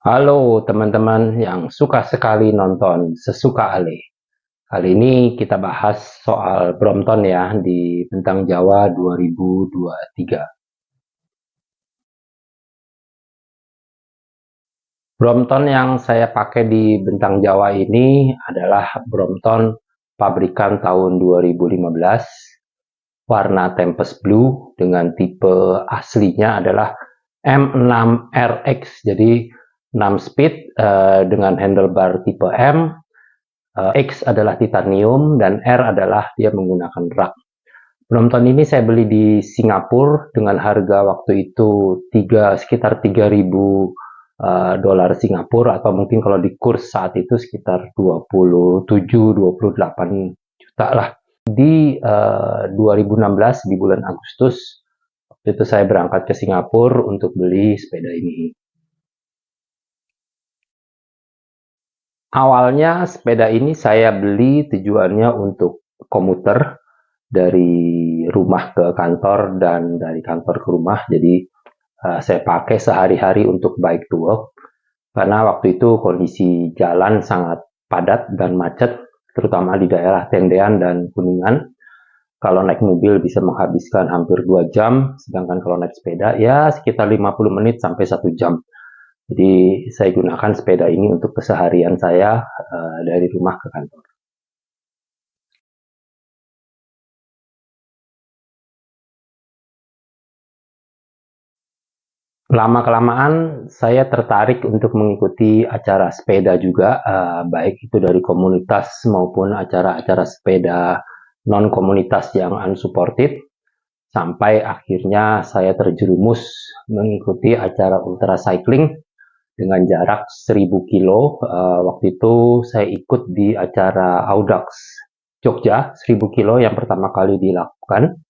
Halo teman-teman yang suka sekali nonton Sesuka Ale. Kali ini kita bahas soal Brompton ya di Bentang Jawa 2023. Brompton yang saya pakai di Bentang Jawa ini adalah Brompton pabrikan tahun 2015, warna Tempest Blue dengan tipe aslinya adalah M6RX, jadi 6 speed dengan handlebar tipe M. X adalah titanium dan R adalah dia menggunakan rak. Brompton ini saya beli di Singapura dengan harga waktu itu sekitar 3.000 dolar Singapura, atau mungkin kalau di kurs saat itu sekitar 27-28 juta lah. Di 2016 di bulan Agustus waktu itu saya berangkat ke Singapura untuk beli sepeda ini. Awalnya sepeda ini saya beli tujuannya untuk komuter dari rumah ke kantor dan dari kantor ke rumah. Jadi saya pakai sehari-hari untuk bike to work karena waktu itu kondisi jalan sangat padat dan macet, terutama di daerah Tendean dan Kuningan. Kalau naik mobil bisa menghabiskan hampir 2 jam, sedangkan kalau naik sepeda ya sekitar 50 menit sampai 1 jam. Jadi saya gunakan sepeda ini untuk keseharian saya dari rumah ke kantor. Lama-kelamaan saya tertarik untuk mengikuti acara sepeda juga, baik itu dari komunitas maupun acara-acara sepeda non-komunitas yang unsupported, sampai akhirnya saya terjerumus mengikuti acara ultra cycling dengan jarak 1000 kilo. Waktu itu saya ikut di acara Audax Jogja 1000 kilo yang pertama kali dilakukan.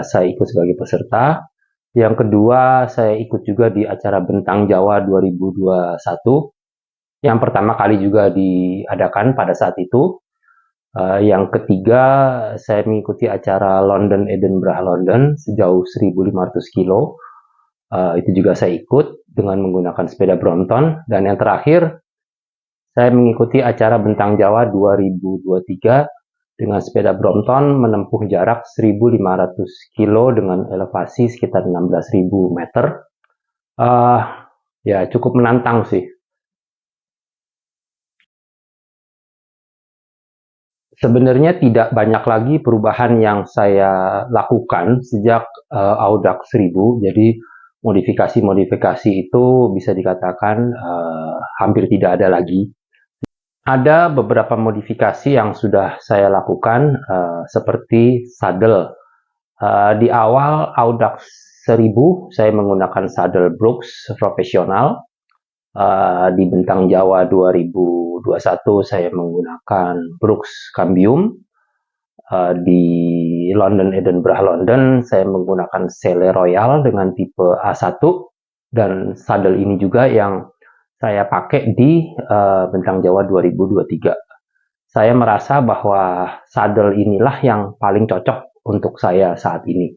Saya ikut sebagai peserta. Yang kedua, saya ikut juga di acara Bentang Jawa 2021 yang pertama kali juga diadakan pada saat itu. Yang ketiga, saya mengikuti acara London Edinburgh London sejauh 1.500 kilo. Itu juga saya ikut dengan menggunakan sepeda Brompton. Dan yang terakhir, saya mengikuti acara Bentang Jawa 2023 dengan sepeda Brompton menempuh jarak 1.500 kilo dengan elevasi sekitar 16.000 meter. Uh, ya cukup menantang sih. Sebenarnya tidak banyak lagi perubahan yang saya lakukan sejak Audax 1000. Jadi modifikasi-modifikasi itu bisa dikatakan hampir tidak ada lagi. Ada beberapa modifikasi yang sudah saya lakukan, seperti saddle. Di awal Audax 1000 saya menggunakan saddle Brooks profesional. Di Bentang Jawa 2021 saya menggunakan Brooks Cambium. Di London Edinburgh London saya menggunakan Sele Royal dengan tipe A1, dan saddle ini juga yang saya pakai di Bentang Jawa 2023. Saya merasa bahwa saddle inilah yang paling cocok untuk saya saat ini.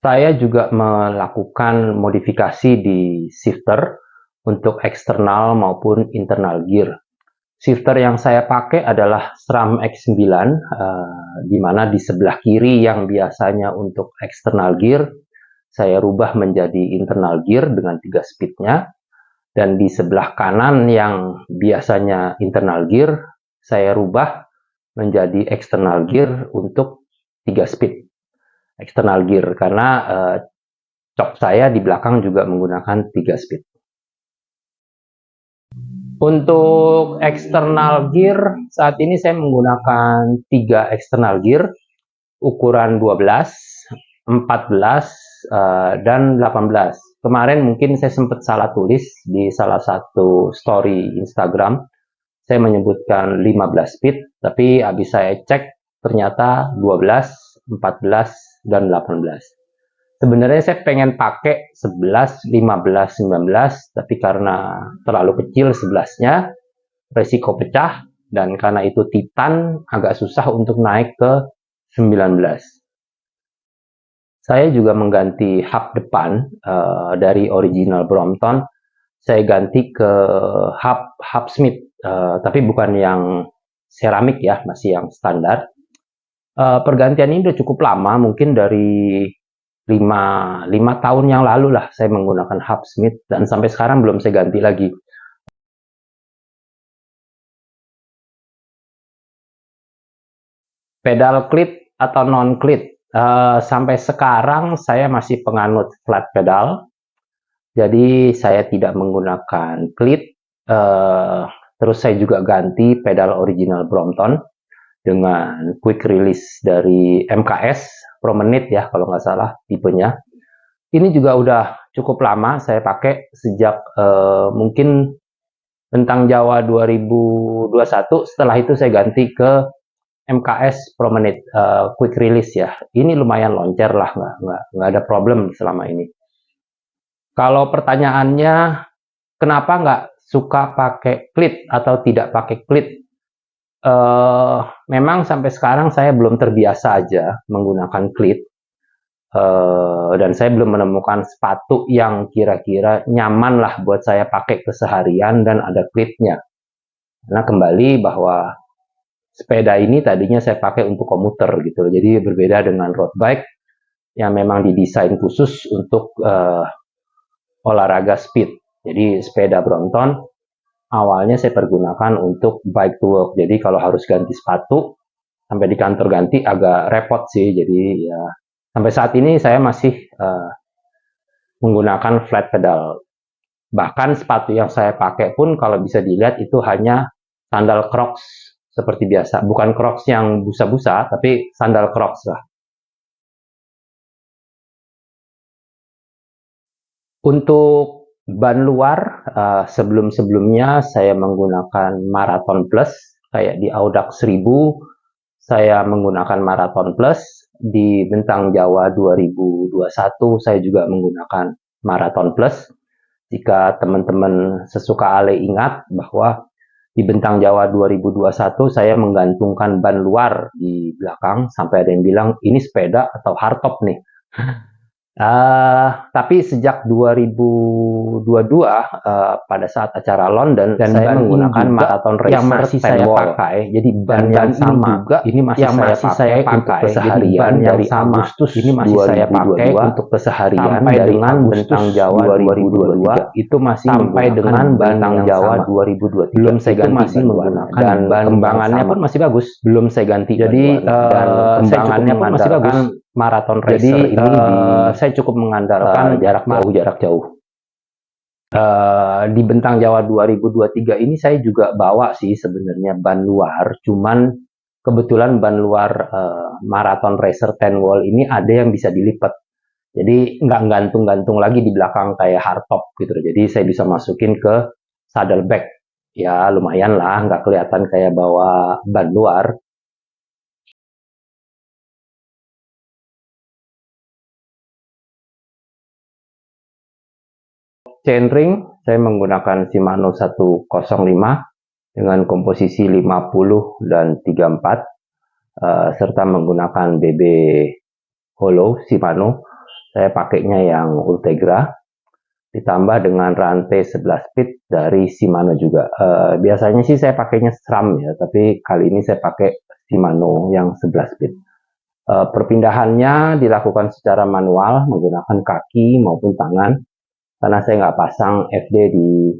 Saya juga melakukan modifikasi di shifter untuk eksternal maupun internal gear. Shifter yang saya pakai adalah SRAM X9, di mana di sebelah kiri yang biasanya untuk eksternal gear, saya rubah menjadi internal gear dengan 3 speednya. Dan di sebelah kanan yang biasanya internal gear, saya rubah menjadi external gear untuk 3 speed external gear, karena cok saya di belakang juga menggunakan 3 speed. Untuk external gear saat ini saya menggunakan 3 external gear ukuran 12, 14, dan 18. Kemarin mungkin saya sempat salah tulis di salah satu story Instagram. Saya menyebutkan 15 speed, tapi habis saya cek ternyata 12, 14, dan 18. Sebenarnya saya pengen pakai 11, 15, 19, tapi karena terlalu kecil 11-nya, resiko pecah, dan karena itu Titan agak susah untuk naik ke 19. Saya juga mengganti hub depan dari original Brompton. Saya ganti ke hub Smith, tapi bukan yang seramik ya, masih yang standar. Pergantian ini udah cukup lama, mungkin dari 5 tahun yang lalu lah saya menggunakan hub Smith, dan sampai sekarang belum saya ganti lagi. Pedal klit atau non klit, sampai sekarang saya masih penganut flat pedal, jadi saya tidak menggunakan klit. Terus saya juga ganti pedal original Brompton dengan quick release dari MKS Promenade ya, kalau nggak salah tipenya. Ini juga udah cukup lama saya pakai, sejak mungkin Bentang Jawa 2021. Setelah itu saya ganti ke MKS Promenade quick release ya. Ini lumayan loncer lah, nggak ada problem selama ini. Kalau pertanyaannya kenapa nggak suka pakai klit atau tidak pakai klit, memang sampai sekarang saya belum terbiasa aja menggunakan klit, dan saya belum menemukan sepatu yang kira-kira nyaman lah buat saya pakai keseharian dan ada klitnya. Karena kembali bahwa sepeda ini tadinya saya pakai untuk komuter gitu, jadi berbeda dengan road bike yang memang didesain khusus untuk olahraga speed. Jadi sepeda Brompton awalnya saya pergunakan untuk bike to work. Jadi kalau harus ganti sepatu sampai di kantor ganti agak repot sih. Jadi ya sampai saat ini saya masih menggunakan flat pedal. Bahkan sepatu yang saya pakai pun kalau bisa dilihat itu hanya sandal Crocs seperti biasa. Bukan Crocs yang busa-busa, tapi sandal Crocs lah. Untuk ban luar, sebelum-sebelumnya saya menggunakan Marathon Plus, kayak di Audax 1000, saya menggunakan Marathon Plus. Di Bentang Jawa 2021, saya juga menggunakan Marathon Plus. Jika teman-teman sesuka Ale ingat bahwa di Bentang Jawa 2021, saya menggantungkan ban luar di belakang, sampai ada yang bilang, ini sepeda atau hardtop nih. Tapi sejak 2022 pada saat acara London, dan saya menggunakan Marathon Racer yang masih saya pakai. Jadi ban yang sama juga ini masih saya pakai keseharian dari Agustus ini masih saya pakai untuk keseharian sampai dengan Bentang Jawa 2022 itu masih sampai dengan Bentang Jawa 2023 belum saya ganti masih menggunakan, dan kembangannya pun masih bagus, belum saya ganti. Jadi kembangannya pun masih bagus. Marathon Racer ini saya cukup mengandalkan jarak jauh. Di Bentang Jawa 2023 ini saya juga bawa sih sebenarnya ban luar, cuman kebetulan ban luar Marathon Racer 10 wall ini ada yang bisa dilipat, jadi nggak gantung-gantung lagi di belakang kayak hardtop gitu. Jadi saya bisa masukin ke saddlebag, ya lumayan lah, nggak kelihatan kayak bawa ban luar. Chainring saya menggunakan Shimano 105 dengan komposisi 50 dan 34, serta menggunakan BB hollow Shimano. Saya pakainya yang Ultegra, ditambah dengan rantai 11 speed dari Shimano juga. Biasanya sih saya pakainya SRAM ya, tapi kali ini saya pakai Shimano yang 11 speed. Perpindahannya dilakukan secara manual menggunakan kaki maupun tangan, karena saya nggak pasang FD di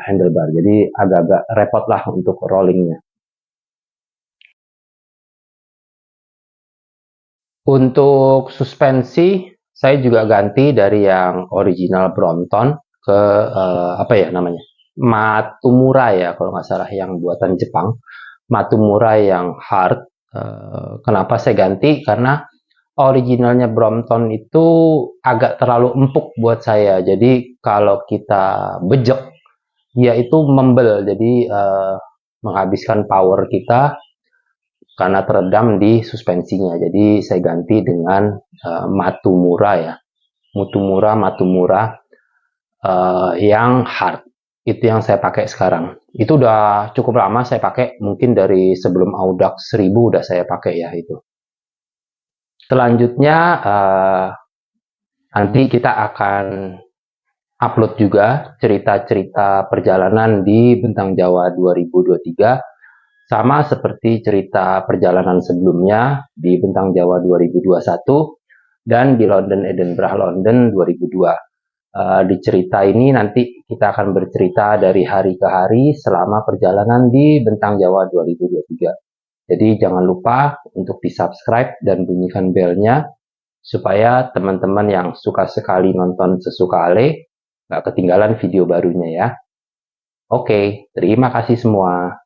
handlebar, jadi agak-agak repot lah untuk rollingnya. Untuk suspensi, saya juga ganti dari yang original Brompton ke apa ya namanya, Matumura ya kalau nggak salah, yang buatan Jepang. Matumura yang hard. Kenapa saya ganti? Karena originalnya Brompton itu agak terlalu empuk buat saya. Jadi kalau kita bejek, dia itu membel, jadi menghabiskan power kita karena teredam di suspensinya. Jadi saya ganti dengan Matumura ya, Matumura yang hard. Itu yang saya pakai sekarang. Itu udah cukup lama saya pakai, mungkin dari sebelum Audax 1000 udah saya pakai ya itu. Selanjutnya Nanti kita akan upload juga cerita-cerita perjalanan di Bentang Jawa 2023, sama seperti cerita perjalanan sebelumnya di Bentang Jawa 2021 dan di London Edinburgh London 2002. Di cerita ini nanti kita akan bercerita dari hari ke hari selama perjalanan di Bentang Jawa 2023. Jadi jangan lupa untuk di-subscribe dan bunyikan belnya supaya teman-teman yang suka sekali nonton Sesuka Ale nggak ketinggalan video barunya ya. Oke, terima kasih semua.